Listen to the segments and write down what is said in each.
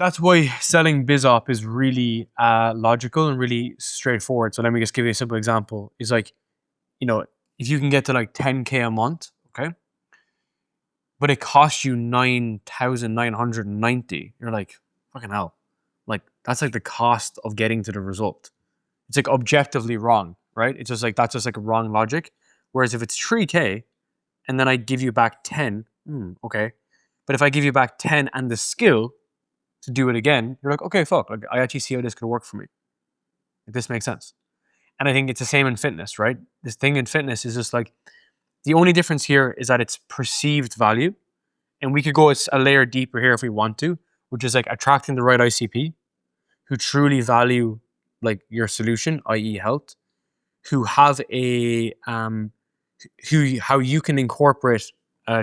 That's why selling BizOp is really logical and really straightforward. So let me just give you a simple example. It's like, if you can get to like 10K a month, okay, but it costs you 9,990, you're like, fucking hell. Like, that's like the cost of getting to the result. It's like objectively wrong, right? It's just like, that's just like a wrong logic. Whereas if it's 3K and then I give you back 10, okay. But if I give you back 10 and the skill to do it again, you're like, okay, fuck, like, I actually see how this could work for me. Like, this makes sense. And I think it's the same in fitness, right? This thing in fitness is just like, the only difference here is that it's perceived value. And we could go a layer deeper here if we want to, which is like attracting the right ICP who truly value like your solution, i.e. health, who have how you can incorporate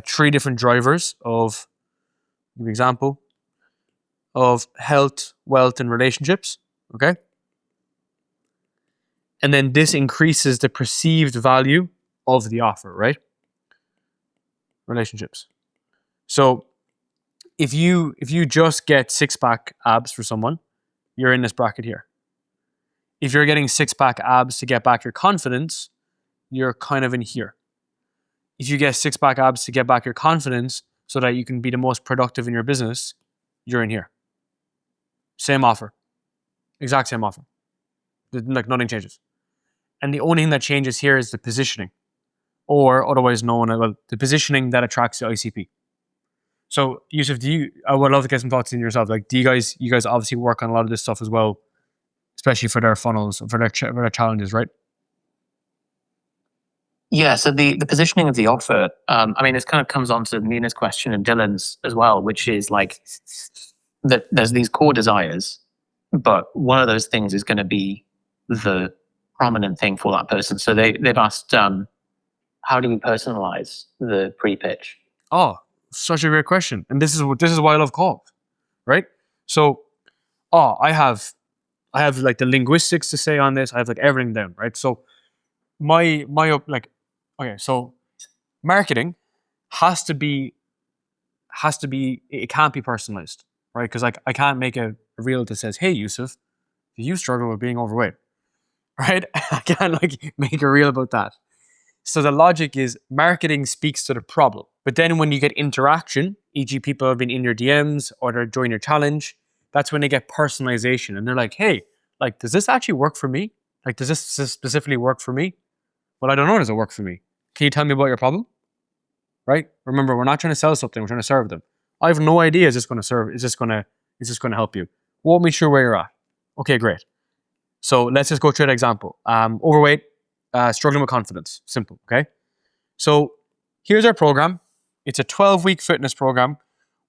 3 different drivers of, for example, of health, wealth, and relationships, okay? And then this increases the perceived value of the offer, right? Relationships. So if you just get 6-pack abs for someone, you're in this bracket here. If you're getting 6-pack abs to get back your confidence, you're kind of in here. If you get 6-pack abs to get back your confidence so that you can be the most productive in your business, you're in here. Same offer. Exact same offer. Like, nothing changes. And the only thing that changes here is the positioning, or otherwise known as, well, the positioning that attracts the ICP. So, Yusuf, I would love to get some thoughts in yourself. Like, you guys obviously work on a lot of this stuff as well, especially for their funnels, for their challenges, right? Yeah, so the positioning of the offer, I mean, this kind of comes on to Nina's question and Dylan's as well, which is like that there's these core desires, but one of those things is going to be the prominent thing for that person. So they've asked, how do we personalize the pre-pitch? Oh, such a great question. And this is why I love calls, right? So, I have like the linguistics to say on this. I have like everything down, right? So my like, okay, so marketing has to be, it can't be personalized, right? Because like, I can't make a reel that says, hey, Yusuf, do you struggle with being overweight? Right? I can't like make a reel about that. So the logic is marketing speaks to the problem. But then when you get interaction, e.g. people have been in your DMs or they're joining your challenge, that's when they get personalization. And they're like, hey, like, does this actually work for me? Like, does this specifically work for me? Well, I don't know, does it work for me? Can you tell me about your problem? Right? Remember, we're not trying to sell something, we're trying to serve them. I have no idea, is this going to serve? Is this going to help you? Walk me through where you're at. Okay, great. So let's just go through an example. Overweight, struggling with confidence. Simple, okay? So here's our program. It's a 12-week fitness program.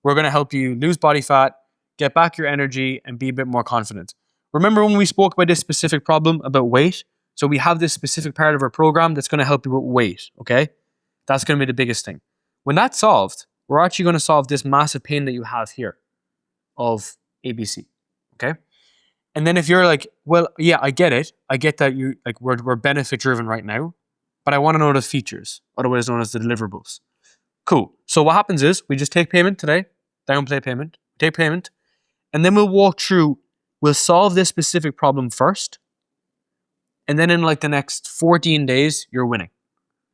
We're going to help you lose body fat, get back your energy, and be a bit more confident. Remember when we spoke about this specific problem about weight? So we have this specific part of our program that's going to help you with weight, okay? That's going to be the biggest thing. When that's solved, we're actually going to solve this massive pain that you have here of ABC, okay? And then if you're like, well, yeah, I get it. I get that you like we're benefit driven right now, but I want to know the features, otherwise known as the deliverables. Cool. So what happens is we just take payment today, downplay payment, take payment, and then we'll walk through, we'll solve this specific problem first. And then in like the next 14 days, you're winning.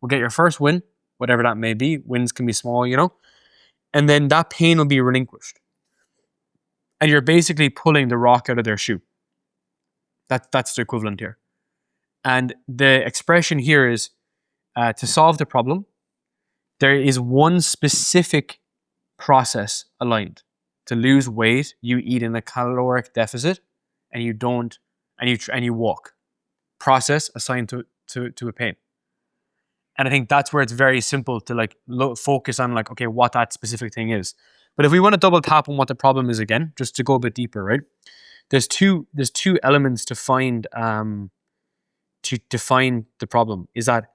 We'll get your first win, whatever that may be. Wins can be small, and then that pain will be relinquished. And you're basically pulling the rock out of their shoe. That's the equivalent here. And the expression here is to solve the problem, there is one specific process aligned. To lose weight, you eat in a caloric deficit, and you don't, and you walk. Process assigned to a pain. And I think that's where it's very simple to like focus on like, okay, what that specific thing is. But if we want to double tap on what the problem is again, just to go a bit deeper, right? There's two elements to find to define the problem. Is that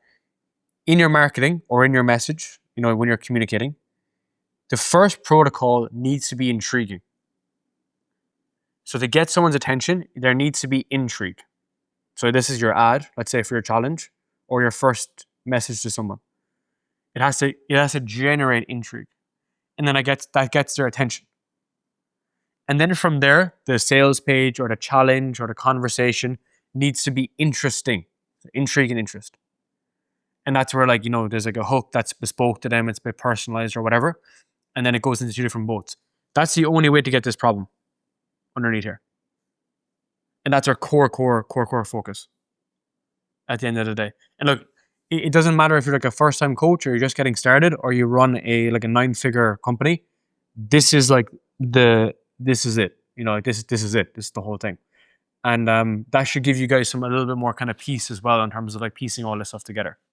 in your marketing or in your message, when you're communicating, the first protocol needs to be intriguing. So to get someone's attention, there needs to be intrigue. So this is your ad, let's say for your challenge, or your first message to someone. It has to generate intrigue. And then that gets their attention. And then from there, the sales page or the challenge or the conversation needs to be interesting, intrigue and interest. And that's where, like, there's like a hook that's bespoke to them, it's a bit personalized or whatever. And then it goes into two different boats. That's the only way to get this problem underneath here. And that's our core focus at the end of the day. And look, it doesn't matter if you're like a first-time coach or you're just getting started or you run a 9-figure company. This is like this is it. This is it. This is the whole thing. And that should give you guys a little bit more kind of peace as well in terms of like piecing all this stuff together.